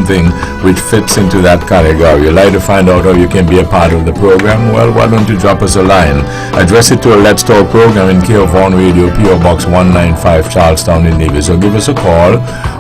something which fits into that category. You'd like to find out how you can be a part of the program? Well, why don't you drop us a line? Address it to a Let's Talk program in care of Vaughan Radio, P.O. Box 195, Charlestown in Nevis. Or give us a call.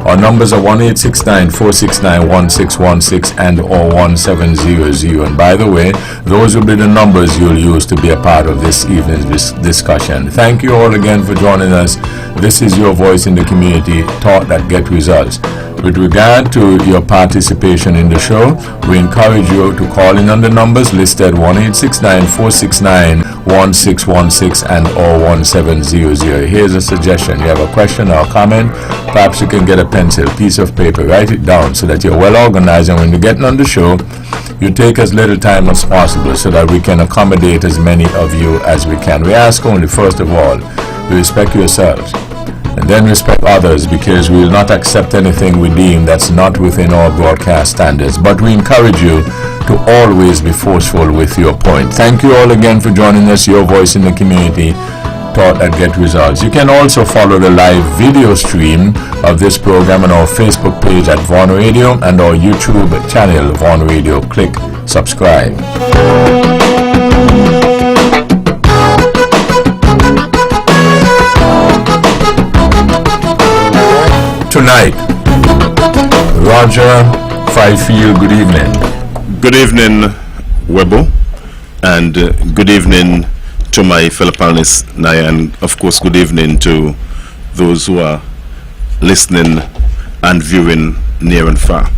Our numbers are 1-869-469-1616 and or 1700. And by the way, those will be the numbers you'll use to be a part of this evening's discussion. Thank you all again for joining us. This is your voice in the community, thought that get results. With regard to your participation in the show, we encourage you to call in on the numbers listed 1-869-469-1616 and or 1700. Here's a suggestion. You have a question or a comment, perhaps you can get a pencil, piece of paper, write it down so that you're well organized, and when you're getting on the show, you take as little time as possible so that we can accommodate as many of you as we can. We ask only, first of all, you respect yourselves and then respect others, because we will not accept anything we deem that's not within our broadcast standards. But we encourage you to always be forceful with your point. Thank you all again for joining us, your voice in the community, thought that get results. You can also follow the live video stream of this program on our Facebook page at Vaughan Radio and our YouTube channel, Vaughan Radio. Click subscribe. Tonight, Roger Fifield, good evening. Good evening, Webbo, and good evening to my fellow panelists, Naya, and of course good evening to those who are listening and viewing near and far.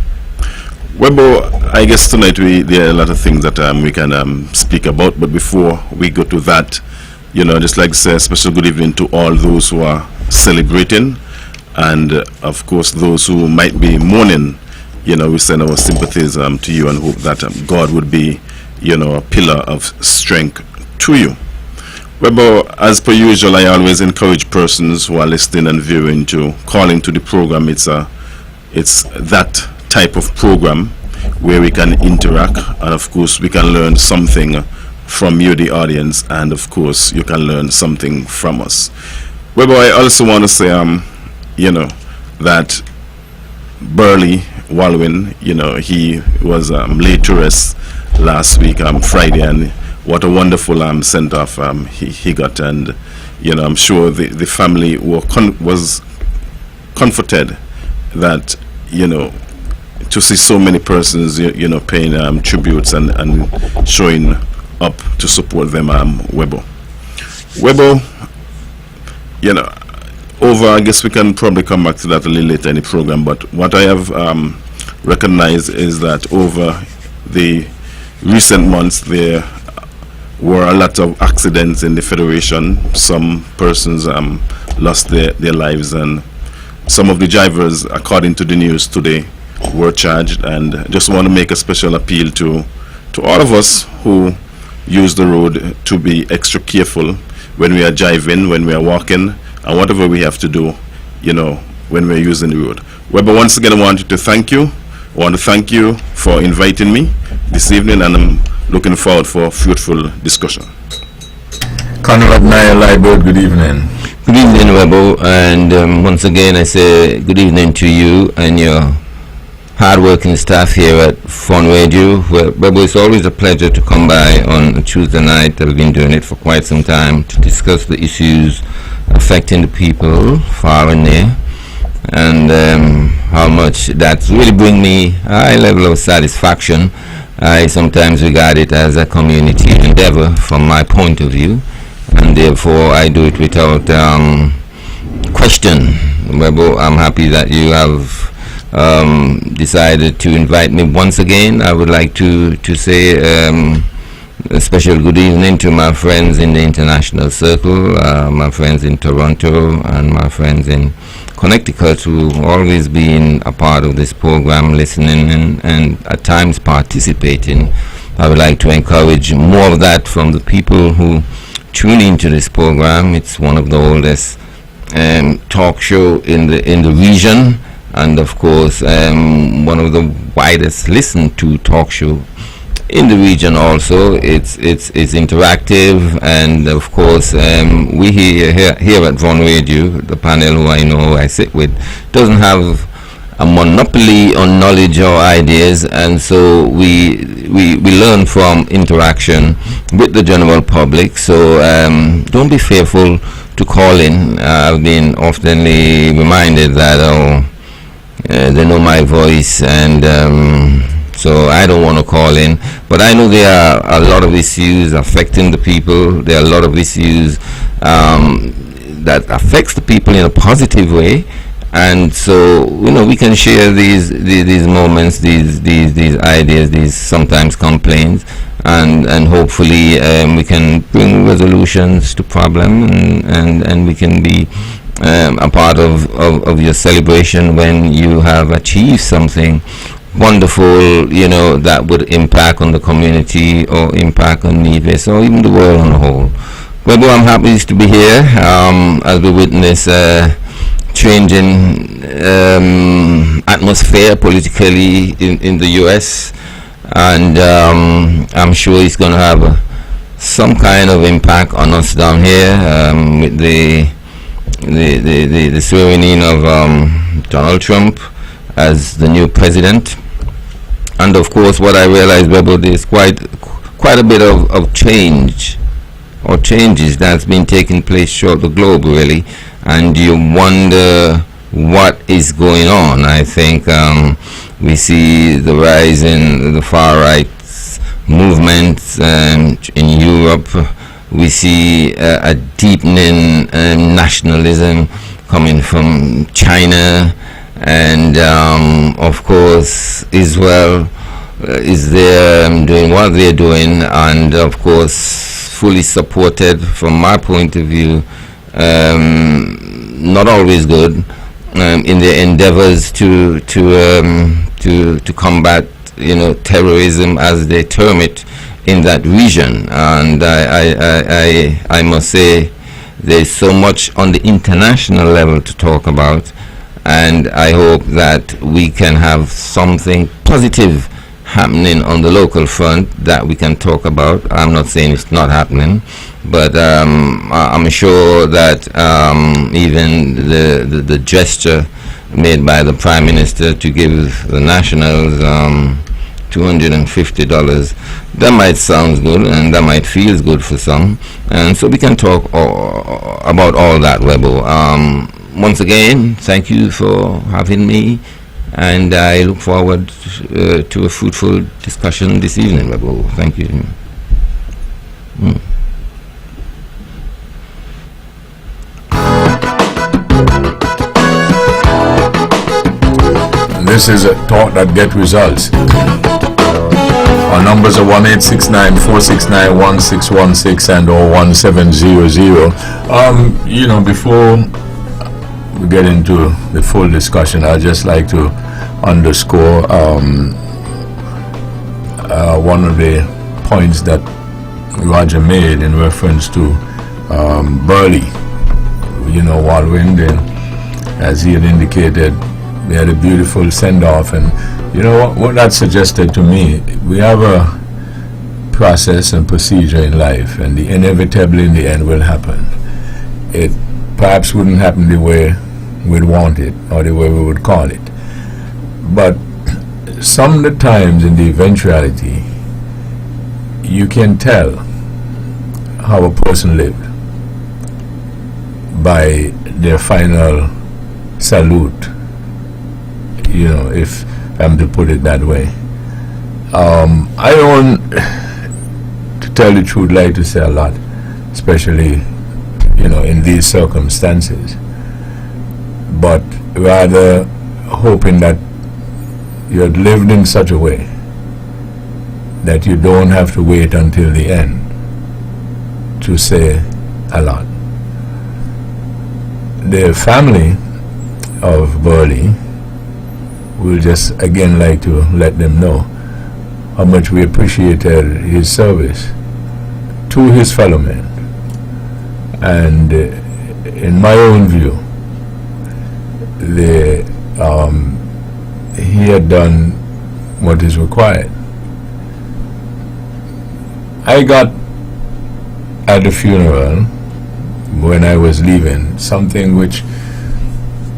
Webbo, I guess tonight there are a lot of things that we can speak about, but before we go to that, I'd just like to say a special good evening to all those who are celebrating, and of course those who might be mourning. We send our sympathies to you and hope that God would be, a pillar of strength to you. Webbo, as per usual, I always encourage persons who are listening and viewing to call into the program. It's that type of program where we can interact, and of course we can learn something from you, the audience, and of course you can learn something from us. Webbo, I also want to say, that Burley Walwyn, he was laid to rest last week, Friday, and what a wonderful send off he got, and I'm sure the family was comforted that to see so many persons paying tributes and showing up to support them. Webbo, I guess we can probably come back to that a little later in the program, but what I have recognized is that over the recent months there were a lot of accidents in the Federation. Some persons lost their lives, and some of the drivers, according to the news today, were charged. And just want to make a special appeal to all of us who use the road to be extra careful when we are driving, when we are walking, and whatever we have to do, when we're using the road. Webber, once again, I wanted to thank you. I want to thank you for inviting me this evening, and I'm looking forward for a fruitful discussion. Conrad Naya-Liebert, good evening. Good evening, Webbo, and once again I say good evening to you and your hard-working staff here at Vaughan Radio. Webbo, it's always a pleasure to come by on a Tuesday night. I've been doing it for quite some time to discuss the issues affecting the people far and near, and how much that's really bring me a high level of satisfaction. I sometimes regard it as a community endeavor from my point of view, and therefore I do it without question. Webbo, I'm happy that you have decided to invite me once again. I would like to say a special good evening to my friends in the international circle, my friends in Toronto and my friends in Connecticut, who always been a part of this program, listening and at times participating. I would like to encourage more of that from the people who tune into this program. It's one of the oldest talk show in the region, and of course one of the widest listened to talk show in the region also. It's interactive, and of course we here at Vaughan Radio, the panel who I sit with, doesn't have a monopoly on knowledge or ideas, and so we learn from interaction with the general public. So don't be fearful to call in. I've been oftenly reminded that they know my voice, and so I don't want to call in. But I know there are a lot of issues affecting the people. There are a lot of issues that affects the people in a positive way, and so we can share these moments, these ideas, these sometimes complaints, and hopefully we can bring resolutions to problem, and we can be a part of your celebration when you have achieved something wonderful, that would impact on the community or impact on Nevis or even the world on the whole. Webbo, I'm happy to be here as we witness changing atmosphere politically in the U.S., and I'm sure it's going to have some kind of impact on us down here with the swearing in of Donald Trump as the new president. And of course, what I realized, Webbo, there's quite a bit of change or changes that's been taking place throughout the globe, really, and you wonder what is going on. I think we see the rise in the far right movements in Europe. We see a deepening nationalism coming from China, and of course Israel is there doing what they're doing, and of course fully supported from my point of view, not always good in their endeavors to combat terrorism, as they term it, in that region. And I must say there's so much on the international level to talk about, and I hope that we can have something positive happening on the local front that we can talk about. I'm not saying it's not happening, but I'm sure that even the gesture made by the Prime Minister to give the Nationals $250, that might sound good and that might feel good for some, and so we can talk about all that, Webbo. Once again, thank you for having me, and I look forward to a fruitful discussion this evening, Webbo. Thank you. This is a talk that get results. Our numbers are 1-869-469-1616 and or 1700. Before we get into the full discussion, I'd just like to underscore one of the points that Roger made in reference to Burley. While we're in there, as he had indicated, we had a beautiful send-off, and what that suggested to me, we have a process and procedure in life, and the inevitable in the end will happen. It perhaps wouldn't happen the way we'd want it or the way we would call it, but some of the times in the eventuality you can tell how a person lived by their final salute, if I'm to put it that way. I don't, to tell the truth, like to say a lot, especially in these circumstances, but rather hoping that you had lived in such a way that you don't have to wait until the end to say a lot. The family of Burley will just again like to let them know how much we appreciated his service to his fellow men, and in my own view, he had done what is required. I got at the funeral, when I was leaving, something which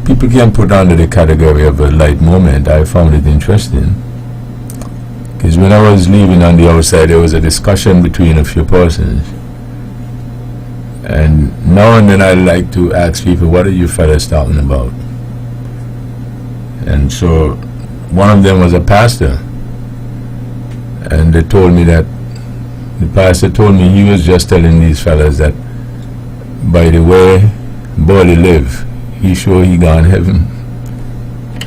people can put under the category of a light moment. I found it interesting. Because when I was leaving on the outside, there was a discussion between a few persons. And now and then I like to ask people, what are you fellas talking about? And so one of them was a pastor. And they told me that, the pastor told me he was just telling these fellas that, by the way Bolly live, he sure he gone heaven.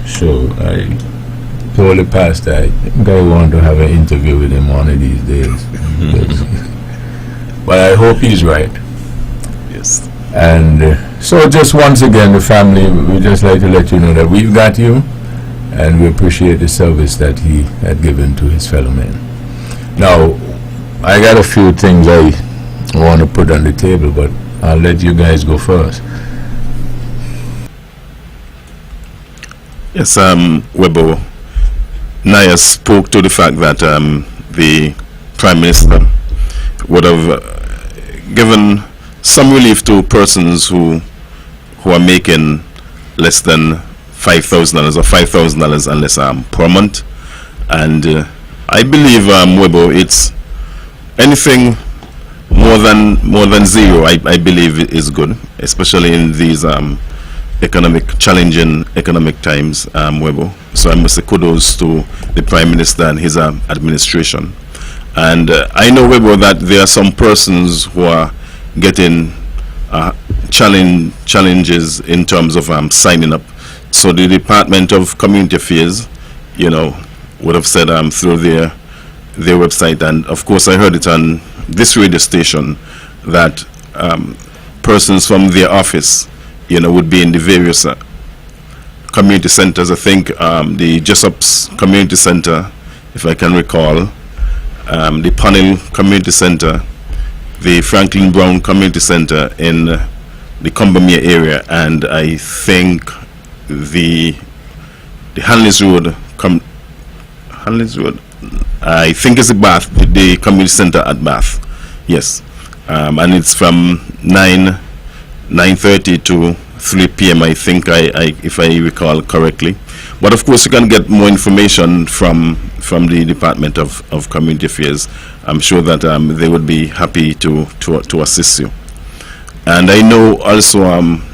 So I told the pastor I think I want to have an interview with him one of these days. But I hope he's right. Yes. And so just once again, the family, we just like to let you know that we've got you, and we appreciate the service that he had given to his fellow men. Now, I got a few things I want to put on the table, but I'll let you guys go first. Yes, Webbo, Naya spoke to the fact that the Prime Minister would have given some relief to persons who are making less than $5,000 or $5,000 and less per month. And I believe, Webbo, it's anything more than zero, I believe is good, especially in these challenging economic times, Webbo. So I must say kudos to the Prime Minister and his administration. And I know, Webbo, that there are some persons who are getting challenges in terms of signing up. So the Department of Community Affairs, would have said through their website, and of course I heard it on this radio station, that persons from their office, would be in the various community centers. I think the Jessups Community Center, if I can recall, the Panel Community Center, the Franklin Brown Community Center in the Combermere area, and I think the Hanley's Road, I think it's the community center at Bath. Yes, and it's from 9:30 to 3 p.m. I think, if I recall correctly. But of course, you can get more information from the Department of Community Affairs. I'm sure that they would be happy to assist you. And I know also,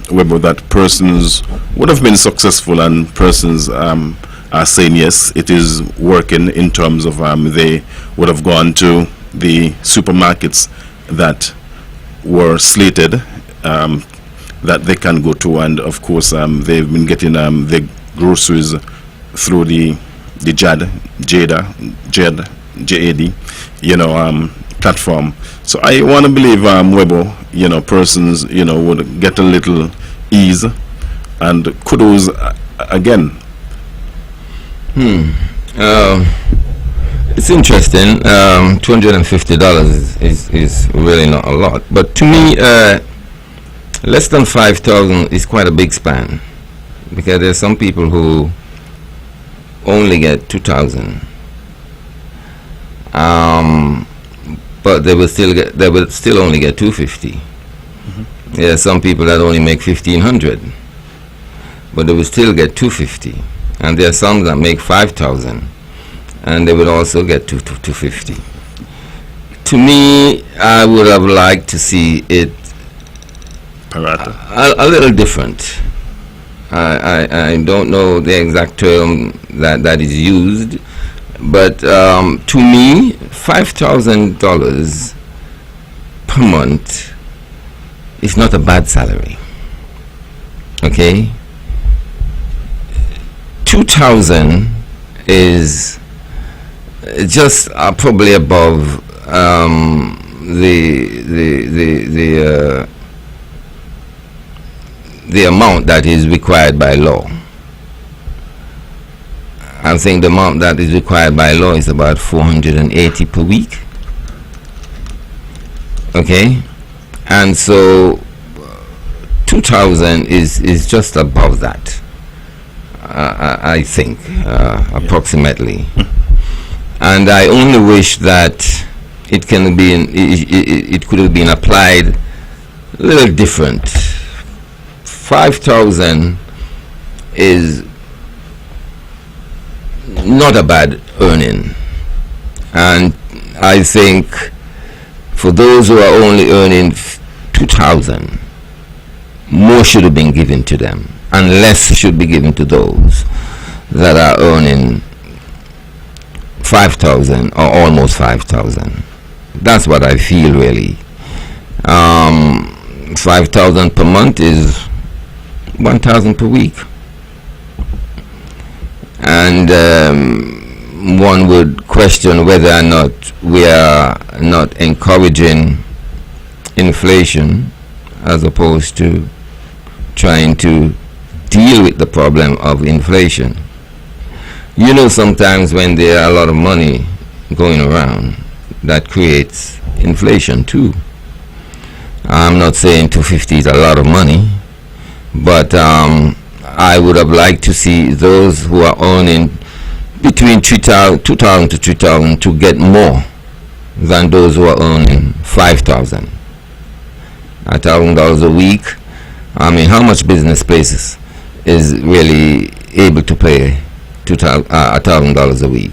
Webbo, that persons would have been successful, and persons are saying yes, it is working in terms of they would have gone to the supermarkets that were slated that they can go to, and of course they've been getting the groceries through the JAD platform. So I want to believe, Webbo, persons would get a little ease, and kudos again. It's interesting. $250 is really not a lot, but to me, less than 5,000 is quite a big span, because there's some people who only get 2,000, but they will still only get 250. There are some people that only make 1,500, but they will still get 250. And there are some that make 5,000, and they would also get 250. To me, I would have liked to see it a little different. I don't know the exact term that is used, but to me, $5,000 per month is not a bad salary. Okay? 2,000 is just probably above the amount that is required by law. I think the amount that is required by law is about 480 per week. Okay, and so 2,000 is just above that. I think, approximately. And I only wish that it could have been applied a little different. 5,000 is not a bad earning. And I think for those who are only earning 2,000, more should have been given to them, and less should be given to those that are earning 5,000 or almost 5,000. That's what I feel, really. 5,000 per month is 1,000 per week. And one would question whether or not we are not encouraging inflation as opposed to trying to deal with the problem of inflation. You know, sometimes when there are a lot of money going around, that creates inflation too. I'm not saying 250 is a lot of money, but I would have liked to see those who are earning between 2,000 to 3,000 to get more than those who are earning 5,000. $1,000 a week. I mean, how much business places is really able to pay $1,000 a week?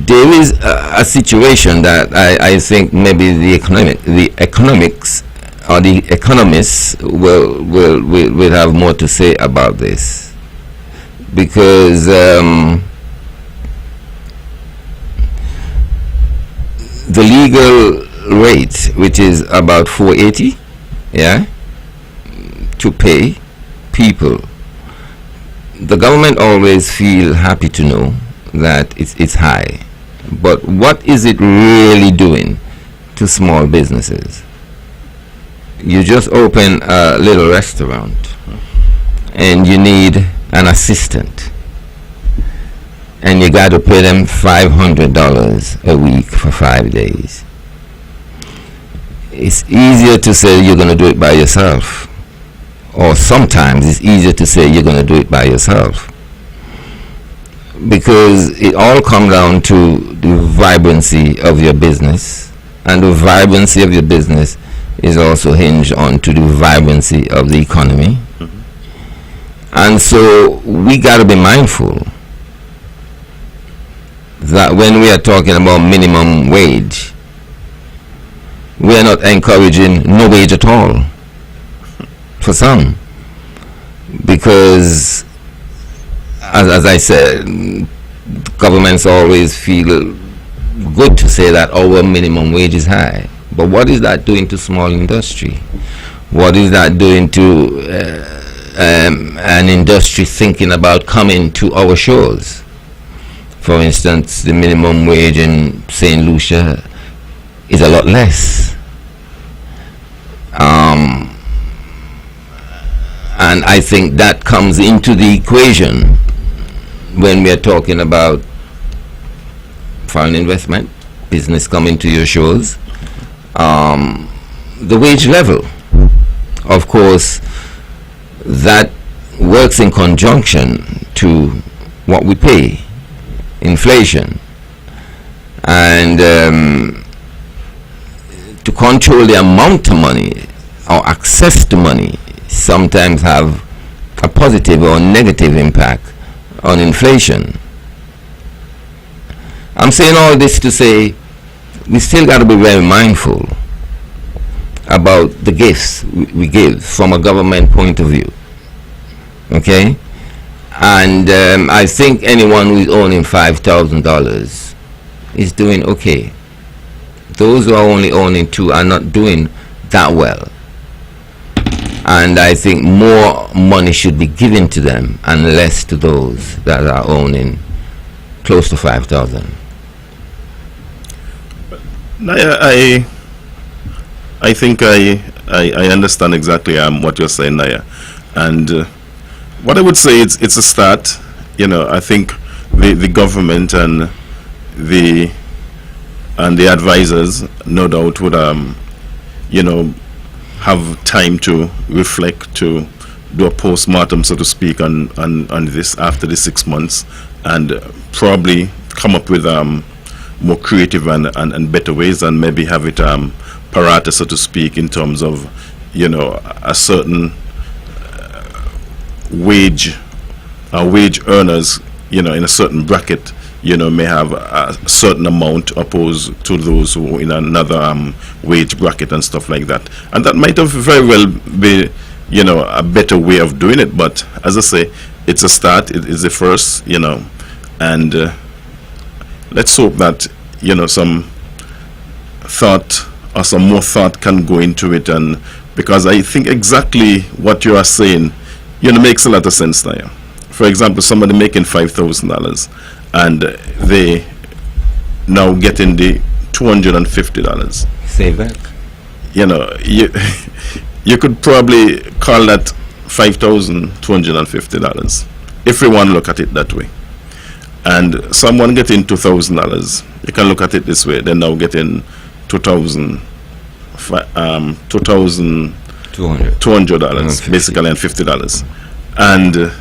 There is a situation that I think maybe the economics or the economists will have more to say about this, because the legal rate, which is about 480, to pay people, the government always feel happy to know that it's high, but what is it really doing to small businesses? You just open a little restaurant and you need an assistant, and you got to pay them $500 a week for 5 days. It's easier to say you're going to do it by yourself, or sometimes it's easier to say you're going to do it by yourself, because it all comes down to the vibrancy of your business, and the vibrancy of your business is also hinged on to the vibrancy of the economy. And so we got to be mindful that when we are talking about minimum wage, we are not encouraging no wage at all for some, because as I said, governments always feel good to say that our minimum wage is high, but what is that doing to small industry? What is that doing to an industry thinking about coming to our shores? For instance, the minimum wage in St. Lucia is a lot less. And I think that comes into the equation when we are talking about foreign investment, business coming to your shores, the wage level. Of course, that works in conjunction to what we pay, inflation, and to control the amount of money or access to money sometimes have a positive or negative impact on inflation. I'm saying all this to say we still got to be very mindful about the gifts we give from a government point of view. Okay? And I think anyone who is owning $5,000 is doing okay. Those who are only owning $2,000 are not doing that well. And I think more money should be given to them and less to those that are owning close to $5,000. Naya, I think I understand exactly what you're saying, Naya. And what I would say, it's a start. You know, I think the government and the advisors, no doubt, would have time to reflect, to do a post-mortem, so to speak, on this after the 6 months, and probably come up with more creative and better ways, and maybe have it parata, so to speak, in terms of a certain wage earners, in a certain bracket, may have a certain amount opposed to those who in another wage bracket and stuff like that. And that might have very well be, a better way of doing it. But as I say, it's a start. It is the first, and let's hope that, some thought or some more thought can go into it. And because I think exactly what you are saying, makes a lot of sense now. For example, somebody making $5,000 and they now getting the $250. Save that. You could probably call that $5,250 if we want to look at it that way. And someone getting $2,000, you can look at it this way. They're now getting $2,200 basically, and $50. And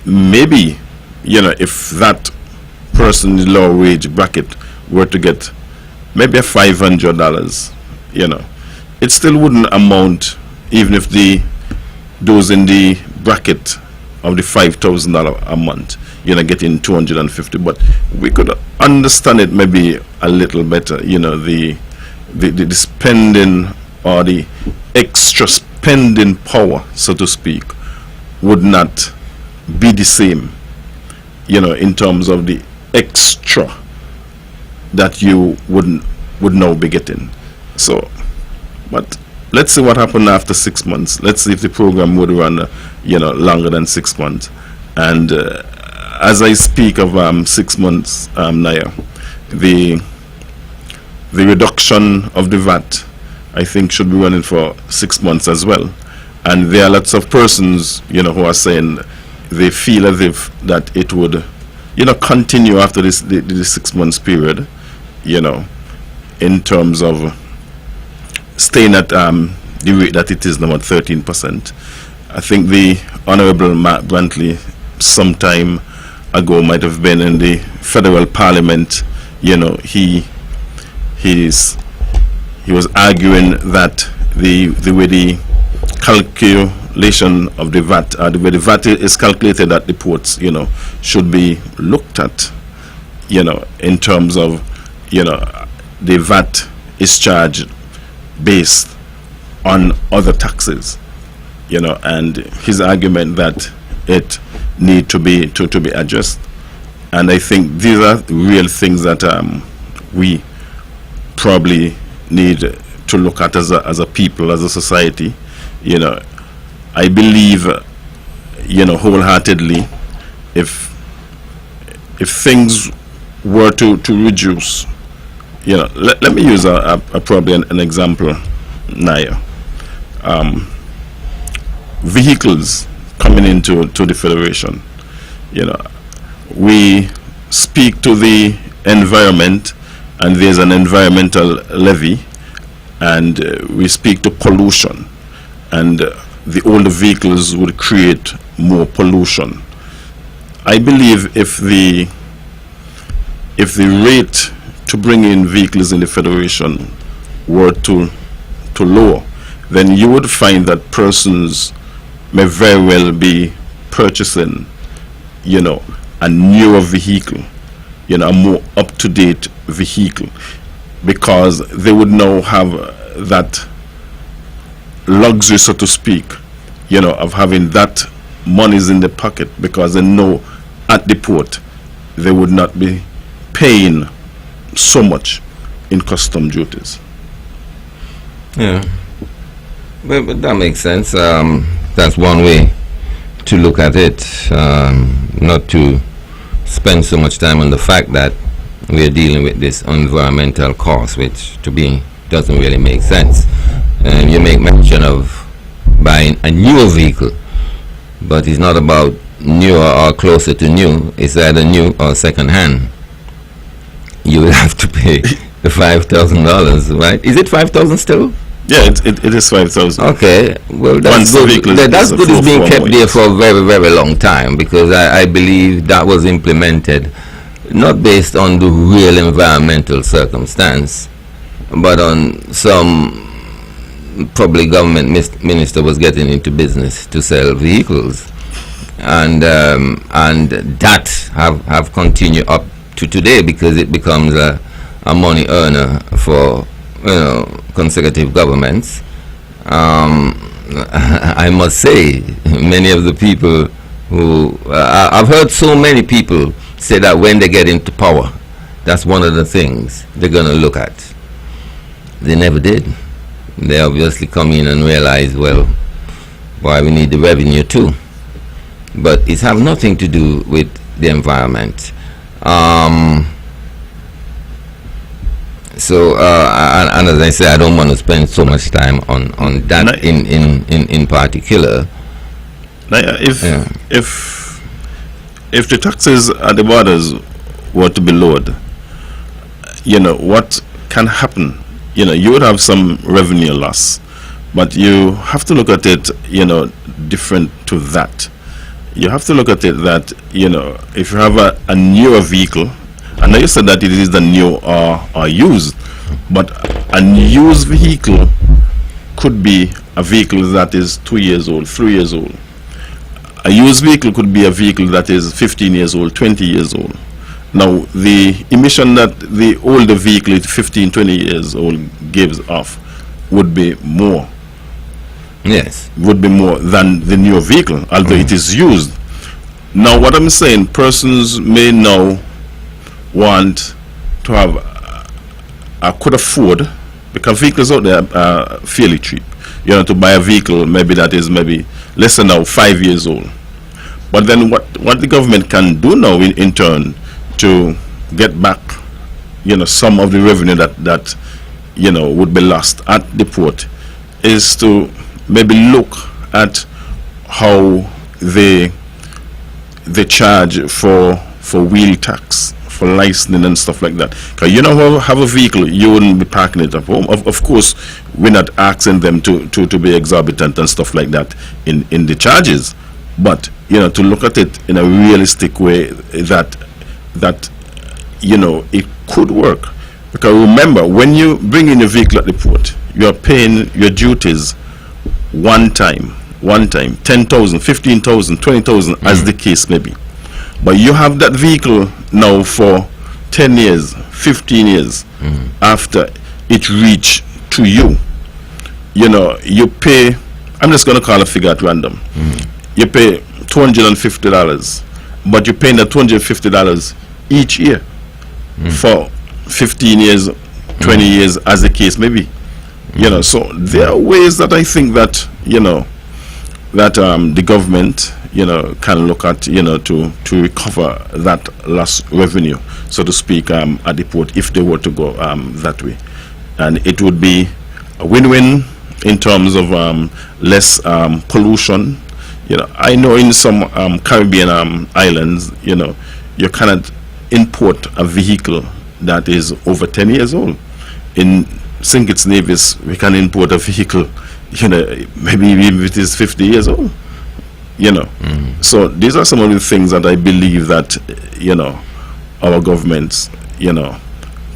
maybe if that person in the lower wage bracket were to get maybe $500, it still wouldn't amount, even if those in the bracket of the $5,000 a month, getting $250. But we could understand it maybe a little better. The spending or the extra spending power, so to speak, would not be the same, in terms of the extra that you would now be getting. So, but let's see what happened after 6 months. Let's see if the program would run, longer than 6 months. And as I speak of 6 months, Naya, the reduction of the VAT, I think, should be running for 6 months as well. And there are lots of persons, who are saying they feel as if that it would, continue after the 6 months period, in terms of staying at the rate that it is now at 13%. I think the Honorable Mark Brantley sometime ago might have been in the federal parliament. He was arguing that the way the calculation of the VAT, the way the VAT is calculated at the ports, should be looked at, in terms of, the VAT is charged based on other taxes, and his argument that it need to be addressed. And I think these are real things that we probably need to look at as a people, as a society. I believe, wholeheartedly, if things were to reduce, let me use probably an example now. Vehicles coming into the Federation, we speak to the environment, and there's an environmental levy, and we speak to pollution, and the older vehicles would create more pollution. I believe if the rate to bring in vehicles in the Federation were to lower, then you would find that persons may very well be purchasing, a newer vehicle, a more up-to-date vehicle, because they would now have that luxury, so to speak, of having that monies in the pocket, because they know at the port they would not be paying so much in custom duties. Yeah, but that makes sense. That's one way to look at it, not to spend so much time on the fact that we're dealing with this environmental cost, which to me doesn't really make sense. And you make mention of buying a newer vehicle, but it's not about newer or closer to new. It's either new or second hand. You will have to pay the $5,000, right? Is it $5,000 still? Yeah, it is 5,000. Okay, well that's good. That's good. It's being kept there for a very, very long time, because I believe that was implemented not based on the real environmental circumstance, but on some probably government minister was getting into business to sell vehicles, and that have continued up to today, because it becomes a money earner for consecutive governments. I must say, many of the people who I've heard so many people say that when they get into power, that's one of the things they're going to look at. They never did. They obviously come in and realize, well, boy, we need the revenue too. But it has nothing to do with the environment. And as I say, I don't want to spend so much time on that in particular. If the taxes at the borders were to be lowered, what can happen? You would have some revenue loss, but you have to look at it, different to that. You have to look at it that, if you have a newer vehicle, I know you said that it is the new or used, but a used vehicle could be a vehicle that is 2 years old, 3 years old. A used vehicle could be a vehicle that is 15 years old, 20 years old. Now, the emission that the older vehicle, 15, 20 years old, gives off would be more. Yes. Would be more than the newer vehicle, although it is used. Now, what I'm saying, persons may now want to have, could afford, because vehicles out there are fairly cheap. To buy a vehicle maybe that is less than now 5 years old. But then what the government can do now in turn to get back, some of the revenue that would be lost at the port, is to maybe look at how they charge for wheel tax, for licensing and stuff like that. Because have a vehicle, you wouldn't be parking it at home. Of course, we're not asking them to be exorbitant and stuff like that in the charges, but to look at it in a realistic way that it could work. Because remember, when you bring in a vehicle at the port, you are paying your duties one time, 10,000, 15,000, 20,000, as the case may be. But you have that vehicle now for 10 years, 15 years after it reached to you. You pay, I'm just going to call a figure at random. You pay $250, but you're paying that $250 each year for 15 years, 20 years, as the case may be. So there are ways that I think that, that the government, can look at, to recover that lost revenue, so to speak, at the port, if they were to go that way. And it would be a win-win in terms of less pollution. I know in some Caribbean islands, you cannot import a vehicle that is over 10 years old. In St. Kitts Nevis, we can import a vehicle, maybe even if it is 50 years old. So these are some of the things that I believe that our governments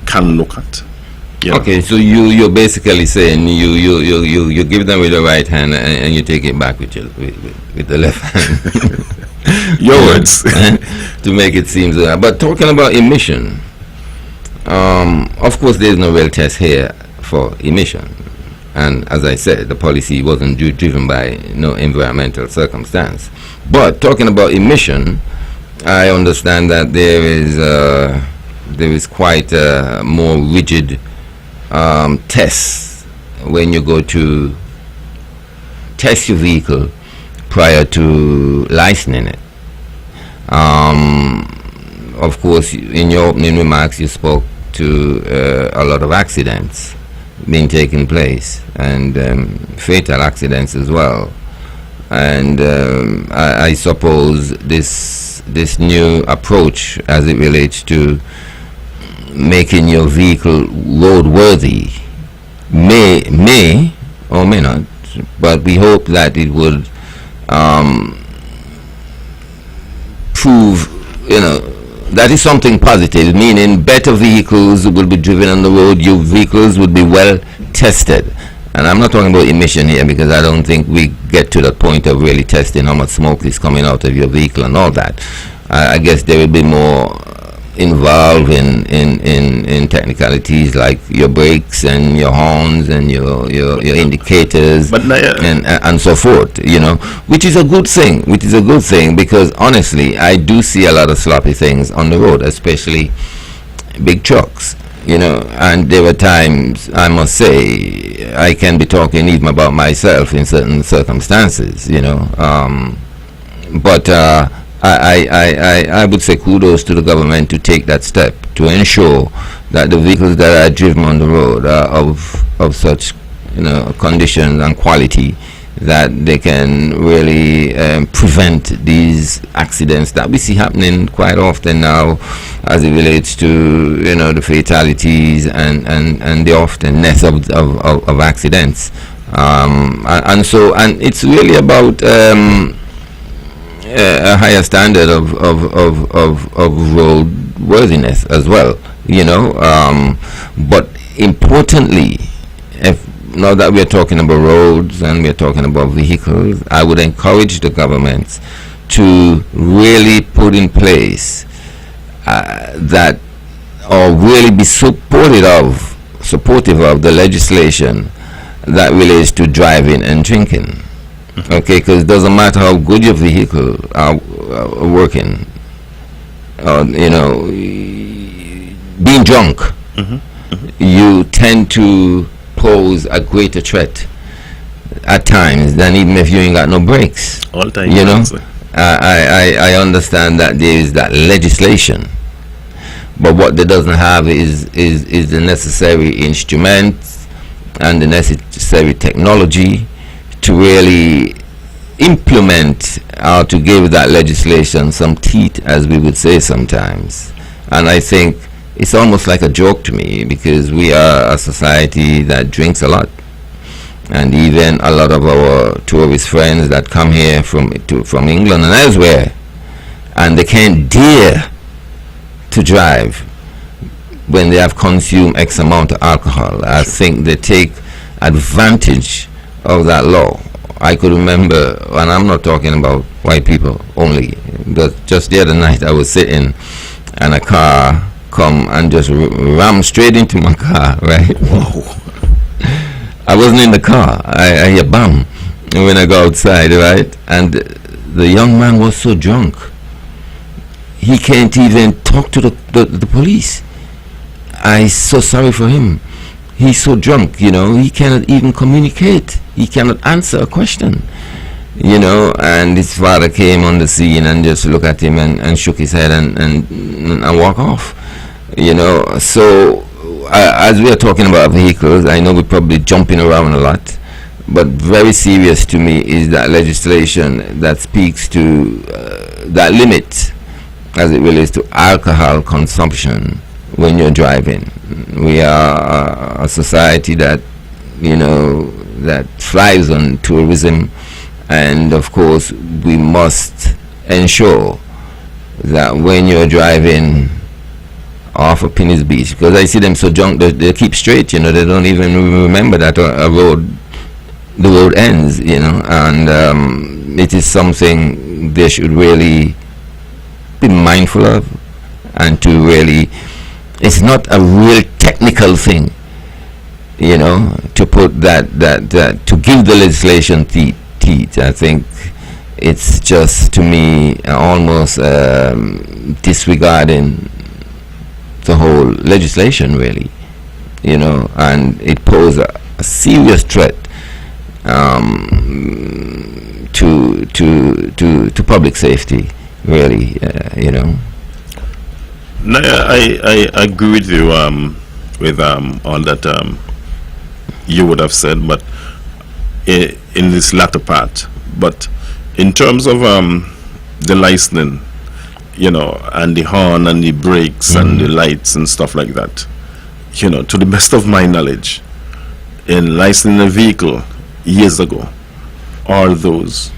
can look at. Okay, so you're basically saying you give them with the right hand and you take it back with the left hand. Your words. To make it seem so. But talking about emission, of course there's no real test here for emission. And as I said, the policy wasn't driven by no environmental circumstance. But talking about emission, I understand that there is quite a more rigid tests when you go to test your vehicle prior to licensing it. Of course, in your opening remarks, you spoke to a lot of accidents being taking place, and fatal accidents as well. And I suppose this new approach, as it relates to making your vehicle roadworthy, may or may not, but we hope that it would prove, that is something positive, meaning better vehicles will be driven on the road, your vehicles would be well tested, And I'm not talking about emission here, because I don't think we get to that point of really testing how much smoke is coming out of your vehicle and all that. I guess there will be more involved in technicalities like your brakes and your horns and your indicators, But and so forth, which is a good thing. Because honestly, I do see a lot of sloppy things on the road, especially big trucks. And there were times, I must say, I can be talking even about myself in certain circumstances, but I would say kudos to the government to take that step to ensure that the vehicles that are driven on the road are of such conditions and quality that they can really prevent these accidents that we see happening quite often now, as it relates to the fatalities and the oftenness of accidents, and it's really about a higher standard of roadworthiness as well, but importantly, now that we're talking about roads and we're talking about vehicles, I would encourage the governments to really put in place that, or really be supportive of the legislation that relates to driving and drinking. Okay, because it doesn't matter how good your vehicle are working, being drunk, you tend to pose a greater threat at times than even if you ain't got no brakes. All time, I understand that there is that legislation, but what they doesn't have is the necessary instruments and the necessary technology to really implement or to give that legislation some teeth, as we would say sometimes. And I think it's almost like a joke to me, because we are a society that drinks a lot, and even a lot of our tourist friends that come here from England and elsewhere, and they can't dare to drive when they have consumed X amount of alcohol. I think they take advantage of that law. I could remember, and I'm not talking about white people only, but just the other night I was sitting and a car come and just ram straight into my car, right? Wow. I wasn't in the car. I hear bam when I go outside, right? And the young man was so drunk, he can't even talk to the police. I'm so sorry for him. He's so drunk, he cannot even communicate. He cannot answer a question, and his father came on the scene and just looked at him and shook his head and walk off, So as we are talking about vehicles, I know we're probably jumping around a lot, but very serious to me is that legislation that speaks to that limit as it relates to alcohol consumption when you're driving. We are a society that that thrives on tourism, and of course we must ensure that when you're driving off of Penny's Beach, because I see them so drunk they keep straight, they don't even remember that the road ends, and it is something they should really be mindful of, and to really, it's not a real technical thing, to put that to give the legislation teeth. I think it's just, to me, almost disregarding the whole legislation, really, and it poses a serious threat to public safety, really, No, I agree with you with all that you would have said, but in this latter part. But in terms of the licensing, and the horn and the brakes and the lights and stuff like that, to the best of my knowledge, in licensing a vehicle years ago, all those,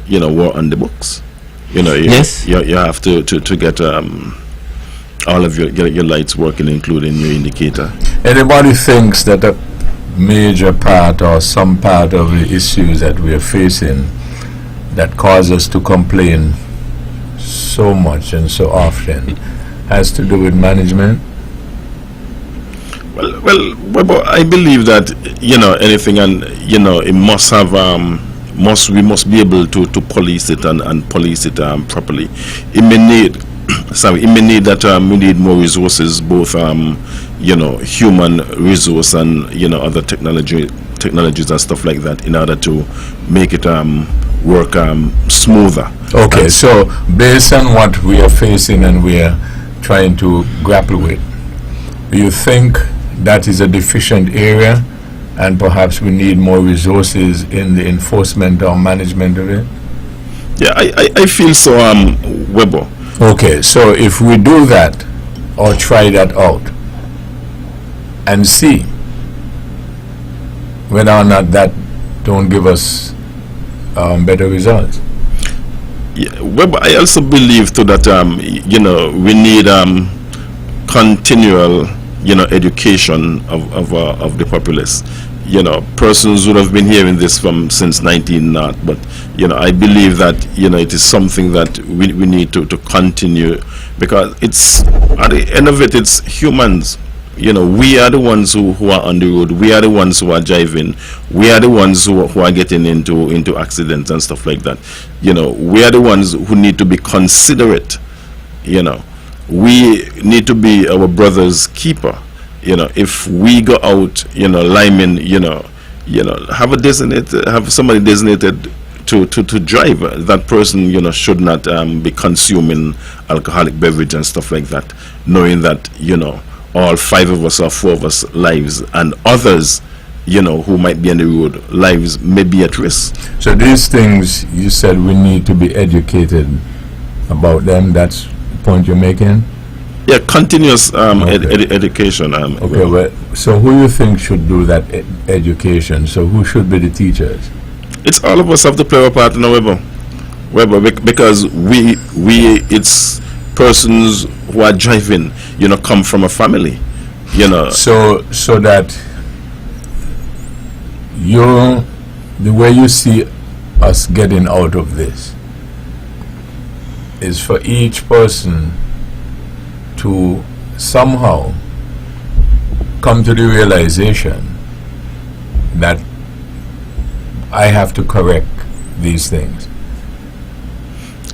were on the books. Yes. You have to get all of your lights working, including your indicator. Anybody thinks that major part or some part of the issues that we are facing that cause us to complain so much and so often has to do with management? Well, Webbo, I believe that anything, and it must have we must be able to police it and police it properly. It may need that we need more resources, both human resource and other technologies and stuff like that, in order to make it work smoother. Okay, so based on what we are facing and we are trying to grapple with, do you think that is a deficient area and perhaps we need more resources in the enforcement or management of it? Yeah, I feel so, Webbo. Okay, so if we do that or try that out and see whether or not that don't give us better results. Yeah, Webbo, I also believe too that we need continual education of the populace. Persons would have been hearing this since 1900, but I believe that it is something that we need to continue, because it's, at the end of it, it's humans. We are the ones who are on the road. We are the ones who are driving. We are the ones who are getting into accidents and stuff like that. We are the ones who need to be considerate. We need to be our brother's keeper. If we go out, linemen, have somebody designated to drive. That person, should not be consuming alcoholic beverage and stuff like that, knowing that, all 5 of us or 4 of us lives, and others, who might be on the road, lives may be at risk. So these things, you said we need to be educated about them. That's the point you're making? Yeah, continuous education. Okay, well, so who you think should do that education? So who should be the teachers? It's all of us have to play our part in Webbo, because it's persons who are driving, come from a family, So that the way you see us getting out of this is for each person to somehow come to the realization that I have to correct these things.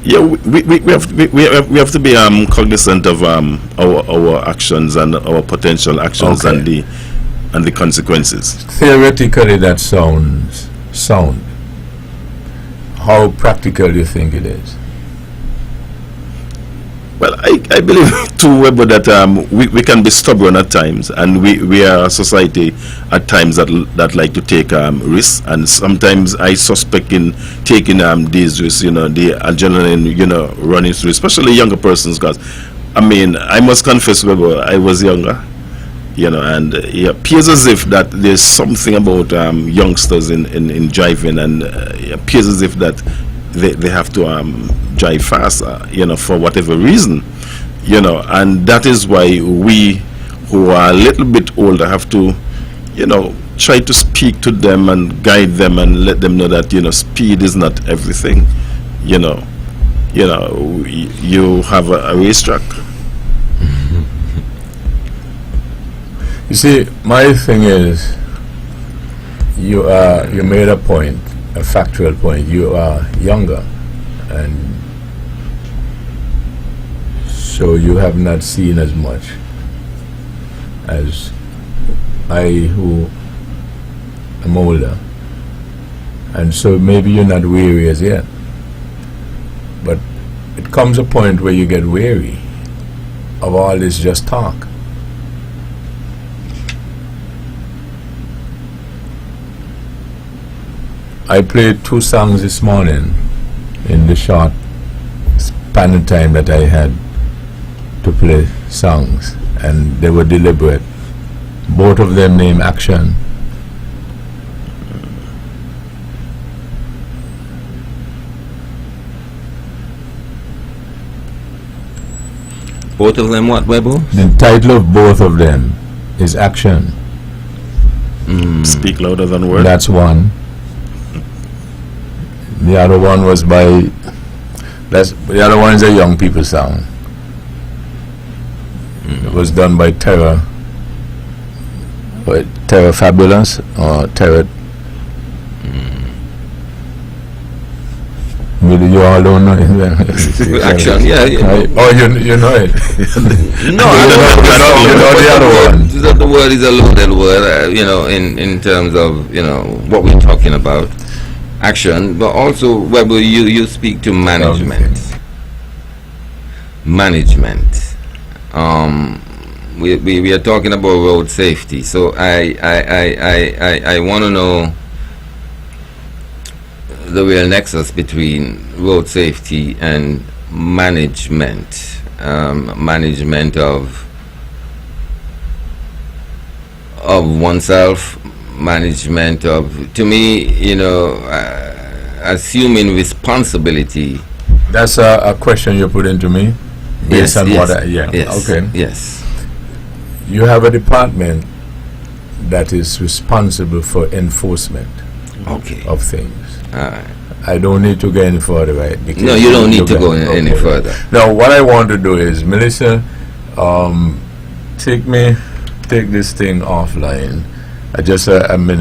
Yeah, we have to be cognizant of our actions and our potential actions, Okay. and the consequences. Theoretically, that sounds sound. How practical do you think it is? Well, I believe too, Webbo, that we can be stubborn at times, and we are a society at times that like to take risks, and sometimes I suspect in taking these risks, the adrenaline, running through, especially younger persons, because I must confess, Webbo, I was younger, and it appears as if that there's something about youngsters in driving, and it appears as if that they have to drive fast, for whatever reason, and that is why we who are a little bit older have to, try to speak to them and guide them and let them know that, speed is not everything. You have a racetrack. You see, my thing is, you made a point, a factual point. You are younger, and so you have not seen as much as I, who am older, and so maybe you're not weary as yet. But it comes a point where you get weary of all this just talk. I played 2 songs this morning in the short span of time that I had to play songs, and they were deliberate. Both of them name action. Both of them what, Webbo? The title of both of them is Action. Speak louder than words. That's one. The other one was the other one is a young people song. It was done by Terra Fabulous or Terra. You all don't know it. Action, yeah. Oh, you know it. No, I don't know. You know the other one. The word is a loaded word, in terms of, what we're talking about. Action, but also, Webbo, you speak to management. Okay. Management. We are talking about road safety, so I want to know the real nexus between road safety and management, management of oneself, management of, to me, assuming responsibility. That's a question you put into me based on what yes, okay. Yes. You have a department that is responsible for enforcement of things. I don't need to go any further, right? Because no, you don't need to go any further. Now, what I want to do is, Melissa, take this thing offline. Just a minute.